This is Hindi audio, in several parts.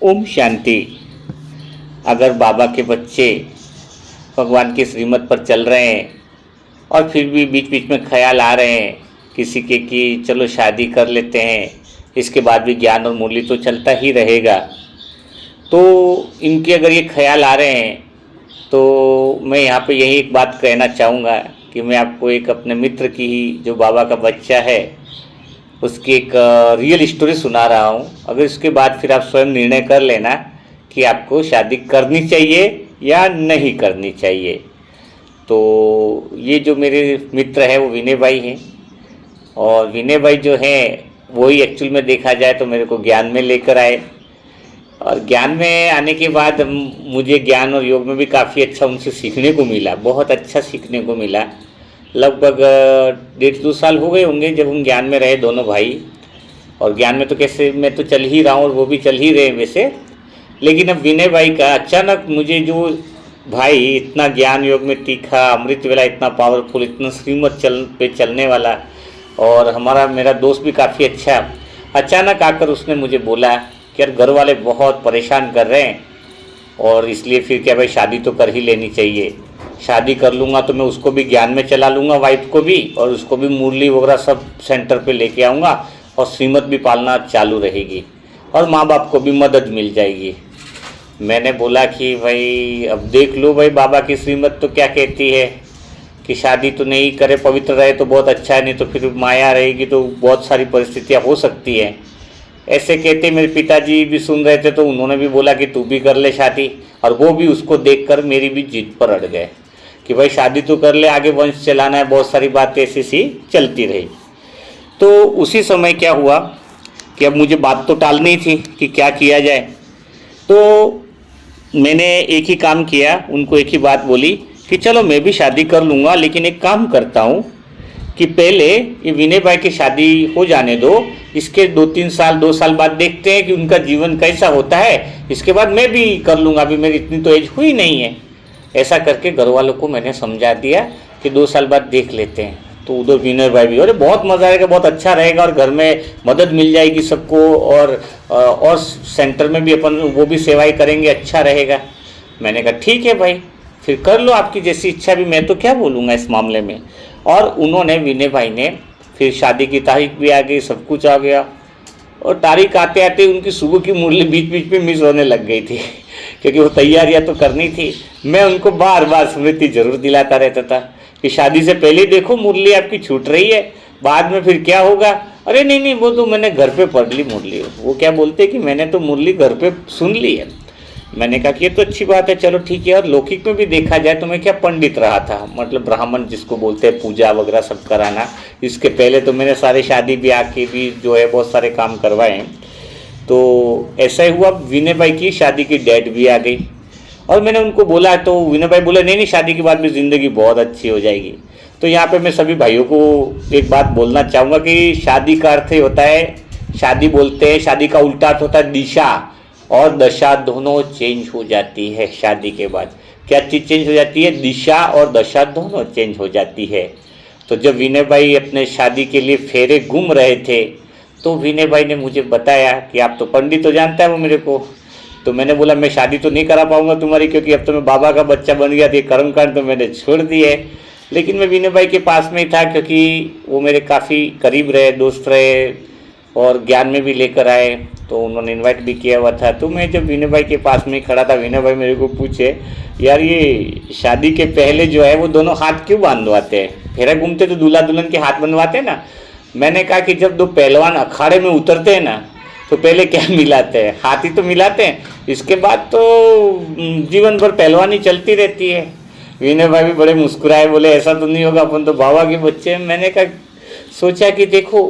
ओम शांति। अगर बाबा के बच्चे भगवान की श्रीमत पर चल रहे हैं और फिर भी बीच बीच में ख्याल आ रहे हैं किसी के कि चलो शादी कर लेते हैं, इसके बाद भी ज्ञान और मूल्य तो चलता ही रहेगा, तो इनके अगर ये ख्याल आ रहे हैं तो मैं यहाँ पे यही एक बात कहना चाहूँगा कि मैं आपको एक अपने मित्र की ही जो बाबा का बच्चा है उसकी एक रियल स्टोरी सुना रहा हूँ। अगर इसके बाद फिर आप स्वयं निर्णय कर लेना कि आपको शादी करनी चाहिए या नहीं करनी चाहिए। तो ये जो मेरे मित्र है वो विनय भाई हैं, और विनय भाई जो हैं वही एक्चुअल में देखा जाए तो मेरे को ज्ञान में लेकर आए, और ज्ञान में आने के बाद मुझे ज्ञान और योग में भी काफ़ी अच्छा उनसे सीखने को मिला, बहुत अच्छा सीखने को मिला। लगभग 1.5-2 साल हो गए होंगे जब हम ज्ञान में रहे दोनों भाई, और ज्ञान में तो कैसे मैं तो चल ही रहा हूँ और वो भी चल ही रहे वैसे। लेकिन अब विनय भाई का अचानक मुझे जो भाई इतना ज्ञान योग में तीखा, अमृत वेला इतना पावरफुल, इतना श्रीमत पे चलने वाला, और मेरा दोस्त भी काफ़ी अच्छा, अचानक आकर उसने मुझे बोला कि यार घर वाले बहुत परेशान कर रहे हैं और इसलिए फिर क्या भाई शादी तो कर ही लेनी चाहिए। शादी कर लूँगा तो मैं उसको भी ज्ञान में चला लूँगा, वाइफ को भी, और उसको भी मुरली वगैरह सब सेंटर पे लेके आऊँगा और श्रीमत भी पालना चालू रहेगी और माँ बाप को भी मदद मिल जाएगी। मैंने बोला कि भाई अब देख लो भाई, बाबा की श्रीमत तो क्या कहती है कि शादी तो नहीं करे, पवित्र रहे तो बहुत अच्छा है, नहीं तो फिर माया रहेगी तो बहुत सारी परिस्थितियाँ हो सकती हैं। ऐसे कहते मेरे पिताजी भी सुन रहे थे तो उन्होंने भी बोला कि तू भी कर ले शादी, और वो भी उसको देखकर मेरी भी जिद पर अड़ गए कि भाई शादी तो कर ले, आगे वंश चलाना है, बहुत सारी बातें ऐसी सी चलती रही। तो उसी समय क्या हुआ कि अब मुझे बात तो टालनी थी कि क्या किया जाए, तो मैंने एक ही काम किया, उनको एक ही बात बोली कि चलो मैं भी शादी कर लूँगा, लेकिन एक काम करता हूँ कि पहले ये विनय भाई की शादी हो जाने दो, इसके 2 साल बाद देखते हैं कि उनका जीवन कैसा होता है, इसके बाद मैं भी कर लूँगा, अभी मेरी इतनी तो एज हुई नहीं है। ऐसा करके घर वालों को मैंने समझा दिया कि 2 साल बाद देख लेते हैं। तो उधर विनय भाई भी, अरे बहुत मज़ा आएगा, बहुत अच्छा रहेगा और घर में मदद मिल जाएगी सबको, और सेंटर में भी अपन वो भी सेवाएं करेंगे, अच्छा रहेगा। मैंने कहा ठीक है भाई, फिर कर लो आपकी जैसी इच्छा भी, मैं तो क्या बोलूँगा इस मामले में। और उन्होंने, विनय भाई ने, फिर शादी की तारीख भी आ गई, सब कुछ आ गया, और तारीख आते आते उनकी सुबह की मुरली बीच बीच में मिस होने लग गई थी क्योंकि वो तैयारियां तो करनी थी। मैं उनको बार बार स्मृति जरूर दिलाता रहता था कि शादी से पहले देखो मुरली आपकी छूट रही है, बाद में फिर क्या होगा। अरे नहीं नहीं, वो तो मैंने घर पे पढ़ ली मुरली। वो क्या बोलते कि मैंने तो मुरली घर पे सुन ली है। मैंने कहा कि ये तो अच्छी बात है, चलो ठीक है। और लौकिक में भी देखा जाए तो मैं क्या पंडित रहा था, मतलब ब्राह्मण जिसको बोलते हैं, पूजा वगैरह सब कराना। इसके पहले तो मैंने सारे शादी ब्याह के भी जो है बहुत सारे काम करवाए हैं। तो ऐसा ही हुआ, विनय भाई की शादी की डेट भी आ गई और मैंने उनको बोला, तो विनय भाई बोले नहीं नहीं, शादी के बाद भी ज़िंदगी बहुत अच्छी हो जाएगी। तो यहाँ पे मैं सभी भाइयों को एक बात बोलना चाहूँगा कि शादी का अर्थ होता है, शादी बोलते हैं, शादी का उल्टा अर्थ होता है दिशा और दशा, दोनों चेंज हो जाती है शादी के बाद। क्या चीज़ चेंज हो जाती है? दिशा और दशा दोनों चेंज हो जाती है। तो जब विनय भाई अपने शादी के लिए फेरे घूम रहे थे तो विनय भाई ने मुझे बताया कि आप तो पंडित तो जानता है वो मेरे को। तो मैंने बोला मैं शादी तो नहीं करा पाऊंगा तुम्हारी, क्योंकि अब तो मैं बाबा का बच्चा बन गया था, कर्मकांड तो मैंने छोड़ दिए। लेकिन मैं विनय भाई के पास में ही था क्योंकि वो मेरे काफ़ी करीब रहे, दोस्त रहे, और ज्ञान में भी लेकर आए, तो उन्होंने इनवाइट भी किया हुआ था। तो मैं जब विनय भाई के पास में खड़ा था, विनय भाई मेरे को पूछे, यार ये शादी के पहले जो है वो दोनों हाथ क्यों बांधवाते हैं? फेरा घूमते तो दूल्हा दुल्हन के हाथ बंधवाते हैं ना। मैंने कहा कि जब दो पहलवान अखाड़े में उतरते हैं ना तो पहले क्या मिलाते हैं? हाथ ही तो मिलाते हैं, इसके बाद तो जीवन भर पहलवानी चलती रहती है। विनय भाई भी बड़े मुस्कुराए, बोले ऐसा तो नहीं होगा, अपन तो बाबा के बच्चे हैं। मैंने कहा, सोचा कि देखो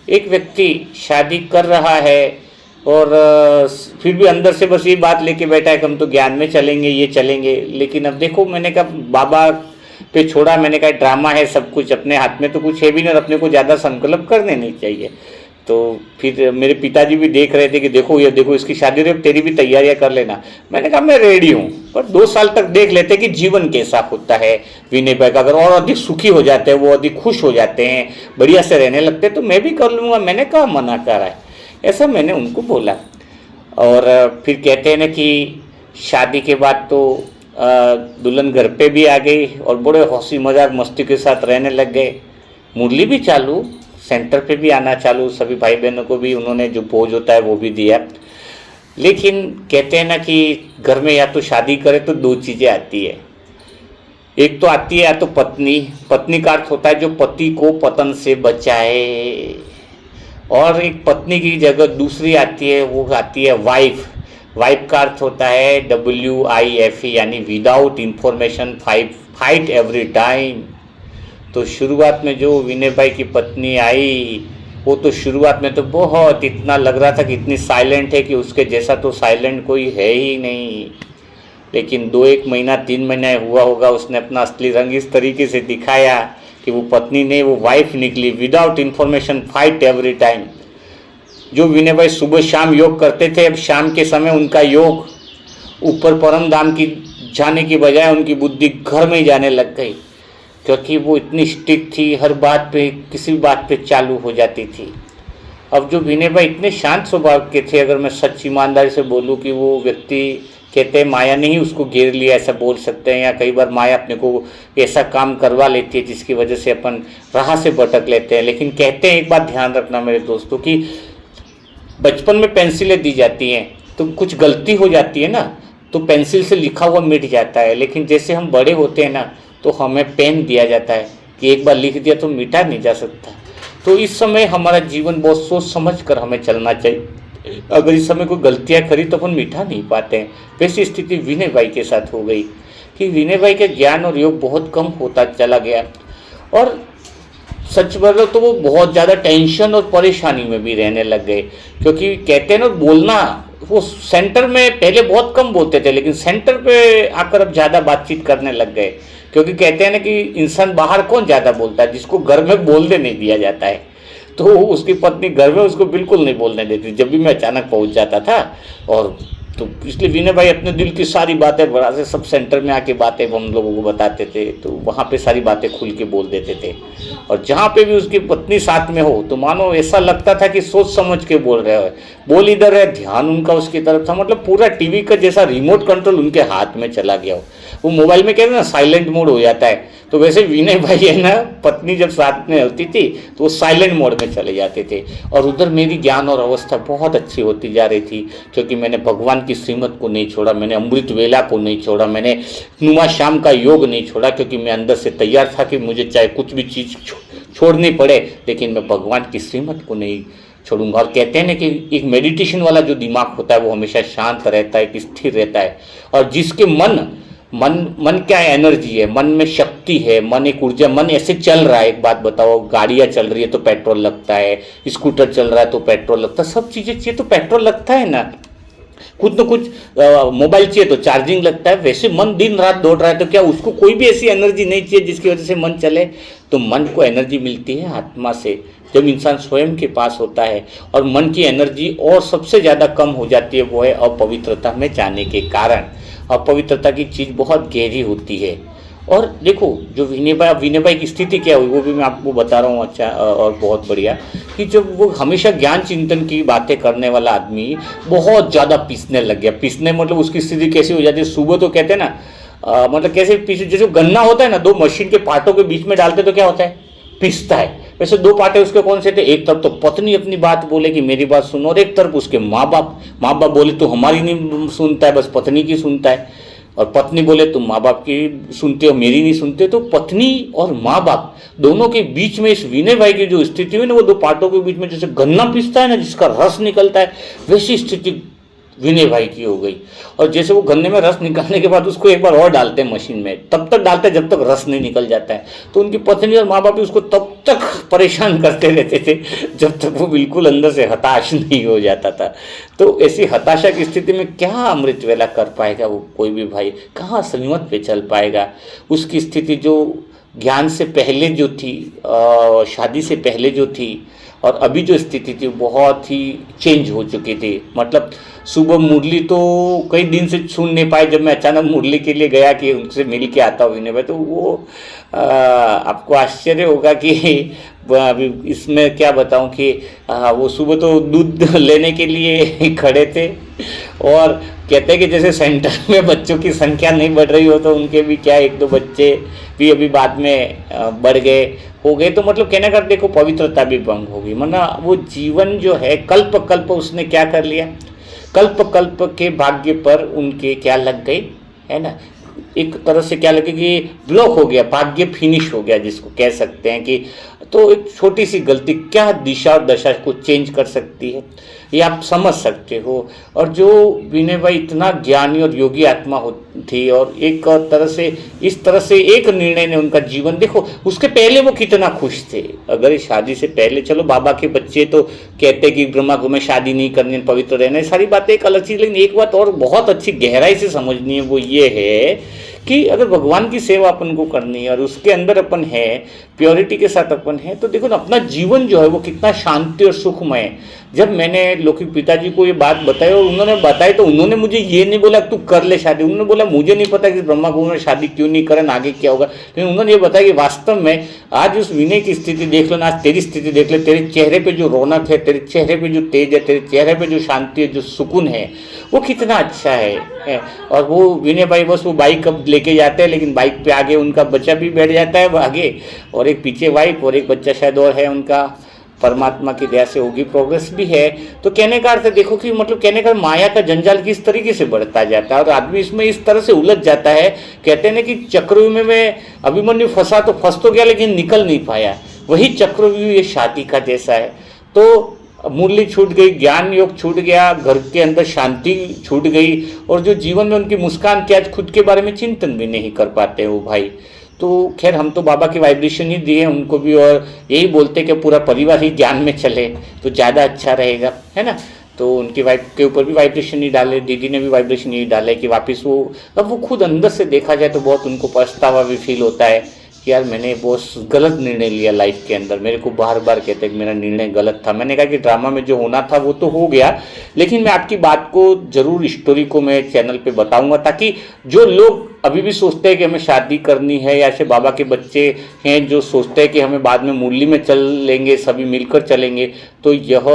एक व्यक्ति शादी कर रहा है और फिर भी अंदर से बस ये बात लेके बैठा है कि हम तो ज्ञान में चलेंगे, ये चलेंगे। लेकिन अब देखो, मैंने कहा बाबा पे छोड़ा, मैंने कहा ड्रामा है सब कुछ, अपने हाथ में तो कुछ है भी नहीं और अपने को ज़्यादा संकल्प करने नहीं चाहिए। तो फिर मेरे पिताजी भी देख रहे थे कि देखो ये देखो इसकी शादी रे, तेरी भी तैयारियां कर लेना। मैंने कहा मैं रेडी हूँ, पर 2 साल तक देख लेते कि जीवन कैसा होता है विनय भाई का। अगर और अधिक सुखी हो जाते हैं, वो अधिक खुश हो जाते हैं, बढ़िया से रहने लगते, तो मैं भी कर लूँगा। मैंने कहा मना करा है, ऐसा मैंने उनको बोला। और फिर कहते हैं ना कि शादी के बाद तो दुल्हन घर पे भी आ गई और बड़े हंसी मजाक मस्ती के साथ रहने लग गए। मुरली भी चालू, सेंटर पे भी आना चालू, सभी भाई बहनों को भी उन्होंने जो बोझ होता है वो भी दिया। लेकिन कहते हैं ना कि घर में या तो शादी करे तो दो चीज़ें आती है। एक तो आती है या तो पत्नी, पत्नी का अर्थ होता है जो पति को पतन से बचाए, और एक पत्नी की जगह दूसरी आती है, वो आती है वाइफ। वाइफ का अर्थ होता है WIFE, यानी without information fight every time. तो शुरुआत में जो विनय भाई की पत्नी आई, वो तो शुरुआत में तो बहुत इतना लग रहा था कि इतनी साइलेंट है कि उसके जैसा तो साइलेंट कोई है ही नहीं। लेकिन 2-1 महीना 3 महीना हुआ होगा, उसने अपना असली रंग इस तरीके से दिखाया कि वो पत्नी नहीं, वो वाइफ निकली। Without information fight every time. जो विनय भाई सुबह शाम योग करते थे, अब शाम के समय उनका योग ऊपर परम धाम की जाने की बजाय उनकी बुद्धि घर में ही जाने लग गई, क्योंकि वो इतनी स्ट्रिक्ट थी, हर बात पे किसी भी बात पे चालू हो जाती थी। अब जो विनय भाई इतने शांत स्वभाव के थे, अगर मैं सच ईमानदारी से बोलूँ कि वो व्यक्ति, कहते हैं माया ने ही उसको घेर लिया, ऐसा बोल सकते हैं, या कई बार माया अपने को ऐसा काम करवा लेती है जिसकी वजह से अपन राह से भटक लेते हैं। लेकिन कहते हैं, एक बात ध्यान रखना मेरे दोस्तों, कि बचपन में पेंसिलें दी जाती हैं तो कुछ गलती हो जाती है ना, तो पेंसिल से लिखा हुआ मिट जाता है। लेकिन जैसे हम बड़े होते हैं ना, तो हमें पेन दिया जाता है कि एक बार लिख दिया तो मिटा नहीं जा सकता। तो इस समय हमारा जीवन बहुत सोच समझ कर हमें चलना चाहिए। अगर इस समय कोई गलतियां करी तो अपन मिटा नहीं पाते हैं। वैसी स्थिति विनय भाई के साथ हो गई कि विनय भाई का ज्ञान और योग बहुत कम होता चला गया, और सच बोलो तो वो बहुत ज़्यादा टेंशन और परेशानी में भी रहने लग गए। क्योंकि कहते हैं ना, बोलना, वो सेंटर में पहले बहुत कम बोलते थे, लेकिन सेंटर पे आकर अब ज़्यादा बातचीत करने लग गए। क्योंकि कहते हैं ना कि इंसान बाहर कौन ज़्यादा बोलता है, जिसको घर में बोलने नहीं दिया जाता है। तो उसकी पत्नी घर में उसको बिल्कुल नहीं बोलने देती, जब भी मैं अचानक पहुंच जाता था। और तो इसलिए विनय भाई अपने दिल की सारी बातें बड़ा से सब सेंटर में आके बातें हम लोगों को बताते थे, तो वहाँ पे सारी बातें खुल के बोल देते थे। और जहाँ पे भी उसकी पत्नी साथ में हो तो मानो ऐसा लगता था कि सोच समझ के बोल रहे हो, बोल इधर है, ध्यान उनका उसकी तरफ था। मतलब पूरा टीवी का जैसा रिमोट कंट्रोल उनके हाथ में चला गया हो। वो मोबाइल में कहते हैं ना साइलेंट मोड हो जाता है, तो वैसे विनय भाई है ना, पत्नी जब साथ में होती थी तो वो साइलेंट मोड में चले जाते थे। और उधर मेरी ज्ञान और अवस्था बहुत अच्छी होती जा रही थी, क्योंकि मैंने भगवान की श्रीमत को नहीं छोड़ा, मैंने अमृत वेला को नहीं छोड़ा, मैंने नुमा शाम का योग नहीं छोड़ा, क्योंकि मैं अंदर से तैयार था कि मुझे चाहे कुछ भी चीज़ छोड़नी पड़े, लेकिन मैं भगवान की श्रीमत को नहीं छोड़ूंगा। और कहते हैं ना कि एक मेडिटेशन वाला जो दिमाग होता है वो हमेशा शांत रहता है, स्थिर रहता है। और जिसके मन क्या है, एनर्जी है, मन में शक्ति है, मन एक ऊर्जा, मन ऐसे चल रहा है। एक बात बताओ, गाड़ियाँ चल रही है तो पेट्रोल लगता है, स्कूटर चल रहा है तो पेट्रोल लगता है, सब चीज़ें चाहिए तो पेट्रोल लगता है ना, कुछ न कुछ। मोबाइल चाहिए तो चार्जिंग लगता है। वैसे मन दिन रात दौड़ रहा है तो क्या उसको कोई भी ऐसी एनर्जी नहीं चाहिए जिसकी वजह से मन चले? तो मन को एनर्जी मिलती है आत्मा से, जब इंसान स्वयं के पास होता है। और मन की एनर्जी और सबसे ज़्यादा कम हो जाती है, वो है अपवित्रता में जाने के कारण। अपवित्रता की चीज़ बहुत गहरी होती है। और देखो, जो विनय भाई की स्थिति क्या हुई वो भी मैं आपको बता रहा हूँ। अच्छा, और बहुत बढ़िया कि जब वो हमेशा ज्ञान चिंतन की बातें करने वाला आदमी बहुत ज़्यादा पीसने लग गया। पीसने मतलब उसकी स्थिति कैसी हो जाती है, सुबह तो कहते हैं ना, मतलब कैसे पीस, जैसे गन्ना होता है ना, दो मशीन के पार्टों के बीच में डालते तो क्या होता है, पिसता है। वैसे दो पार्टे उसके कौन से थे, एक तरफ तो पत्नी अपनी बात बोले कि मेरी बात सुनो, और एक तरफ उसके माँ बाप बोले तो हमारी नहीं सुनता है, बस पत्नी की सुनता है। और पत्नी बोले तुम माँ बाप की सुनते हो, मेरी नहीं सुनते। तो पत्नी और माँ बाप दोनों के बीच में इस विनय भाई की जो स्थिति हुई ना, वो दो पार्टों के बीच में जैसे गन्ना पिसता है ना, जिसका रस निकलता है, वैसी स्थिति विनय भाई की हो गई। और जैसे वो गन्ने में रस निकालने के बाद उसको एक बार और डालते हैं मशीन में, तब तक डालते हैं जब तक रस नहीं निकल जाता है। तो उनकी पत्नी और माँ बाप उसको तब तक परेशान करते रहते थे जब तक वो बिल्कुल अंदर से हताश नहीं हो जाता था। तो ऐसी हताशा की स्थिति में क्या अमृत वेला कर पाएगा वो कोई भी भाई, कहाँ श्रीमत पे चल पाएगा? उसकी स्थिति जो ज्ञान से पहले जो थी, शादी से पहले जो थी, और अभी जो स्थिति थी बहुत ही चेंज हो चुकी थी। मतलब सुबह मुरली तो कई दिन से सुन नहीं पाए, जब मैं अचानक मुरली के लिए गया कि उनसे मिल के आता हूँ विनय भाई, तो वो आपको आश्चर्य होगा कि अभी इसमें क्या बताऊं कि वो सुबह तो दूध लेने के लिए खड़े थे और कहते हैं कि जैसे सेंटर में बच्चों की संख्या नहीं बढ़ रही हो, तो उनके भी क्या एक दो बच्चे भी अभी बाद में बढ़ गए हो गए, तो मतलब कहने का देखो पवित्रता भी भंग होगी। मना वो जीवन जो है कल्प कल्प उसने क्या कर लिया, कल्प कल्प के भाग्य पर उनके क्या लग गई, है ना, एक तरह से क्या लगे कि ब्लॉक हो गया, भाग्य फिनिश हो गया जिसको कह सकते हैं कि। तो एक छोटी सी गलती क्या दिशा और दशा को चेंज कर सकती है, ये आप समझ सकते हो। और जो विनय भाई इतना ज्ञानी और योगी आत्मा थी, और एक तरह से इस तरह से एक निर्णय ने उनका जीवन, देखो उसके पहले वो कितना खुश थे। अगर शादी से पहले, चलो बाबा के बच्चे तो कहते कि ब्रह्मा को में शादी नहीं करनी, पवित्र रहना, ये सारी बातें एक अलग चीज़, लेकिन एक बात और बहुत अच्छी गहराई से समझनी है, वो ये है कि अगर भगवान की सेवा अपन को करनी है और उसके अंदर अपन है, प्योरिटी के साथ अपन है, तो देखो ना अपना जीवन जो है वो कितना शांति और सुखमय है। जब मैंने लौकिक पिताजी को ये बात बताई और उन्होंने बताई, तो उन्होंने मुझे ये नहीं बोला तू कर ले शादी, उन्होंने बोला मुझे नहीं पता कि ब्रह्मा को उन्होंने शादी क्यों नहीं करन, आगे क्या होगा, लेकिन उन्होंने ये बताया कि वास्तव में आज उस विनय की स्थिति देख लो ना, आज तेरी स्थिति देख ले, तेरे चेहरे पे जो रौनक है, तेरे चेहरे पे जो तेज है, तेरे चेहरे पे जो शांति है, जो सुकून है, वो कितना अच्छा है। और वो विनय भाई बस वो बाइक अब लेके जाते हैं, लेकिन बाइक पे आगे उनका बच्चा भी बैठ जाता है आगे, और एक पीछे वाइफ और एक बच्चा शायद और है उनका, परमात्मा की दया से होगी, प्रोग्रेस भी है। तो कहने का अर्थ देखो कि मतलब कहने का माया का जंजाल किस तरीके से बढ़ता जाता है और आदमी इसमें इस तरह से उलझ जाता है। कहते हैं ना कि चक्रव्यूह में अभिमन्यु फंसा तो फंस तो गया लेकिन निकल नहीं पाया, वही चक्रव्यूह ये शादी का जैसा है। तो मुरली छूट गई, ज्ञान योग छूट गया, घर के अंदर शांति छूट गई, और जो जीवन में उनकी मुस्कान की आज खुद के बारे में चिंतन भी नहीं कर पाते वो भाई। तो खैर हम तो बाबा की वाइब्रेशन ही दिए उनको भी, और यही बोलते कि पूरा परिवार ही ज्ञान में चले तो ज़्यादा अच्छा रहेगा, है ना। तो उनकी वाइफ के ऊपर भी वाइब्रेशन ही डाले, दीदी ने भी वाइब्रेशन ही डाले कि वापस वो, अब वो खुद अंदर से देखा जाए तो बहुत उनको पछतावा भी फील होता है कि यार मैंने बहुत गलत निर्णय लिया लाइफ के अंदर। मेरे को बार बार कहते हैं कि मेरा निर्णय गलत था। मैंने कहा कि ड्रामा में जो होना था वो तो हो गया, लेकिन मैं आपकी बात को जरूर, स्टोरी को मैं चैनल पे बताऊंगा, ताकि जो लोग अभी भी सोचते हैं कि हमें शादी करनी है, या ऐसे बाबा के बच्चे हैं जो सोचते हैं कि हमें बाद में मुरली में चल लेंगे, सभी मिलकर चलेंगे, तो यह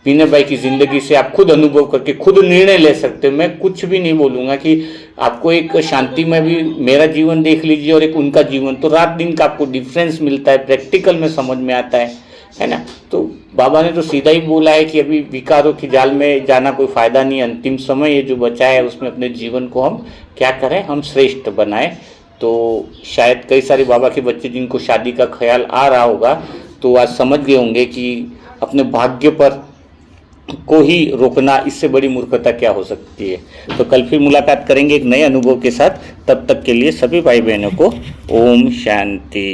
विनय भाई की ज़िंदगी से आप खुद अनुभव करके खुद निर्णय ले सकते हो। मैं कुछ भी नहीं बोलूँगा कि आपको एक शांति में भी मेरा जीवन देख लीजिए और एक उनका जीवन, तो रात दिन का आपको डिफरेंस मिलता है, प्रैक्टिकल में समझ में आता है ना। तो बाबा ने तो सीधा ही बोला है कि अभी विकारों की जाल में जाना कोई फ़ायदा नहीं, अंतिम समय ये जो बचा है उसमें अपने जीवन को हम क्या करें, हम श्रेष्ठ बनाएं। तो शायद कई सारे बाबा के बच्चे जिनको शादी का ख्याल आ रहा होगा, तो आज समझ गए होंगे कि अपने भाग्य पर को ही रोकना, इससे बड़ी मूर्खता क्या हो सकती है। तो कल फिर मुलाकात करेंगे एक नए अनुभव के साथ। तब तक के लिए सभी भाई बहनों को ओम शांति।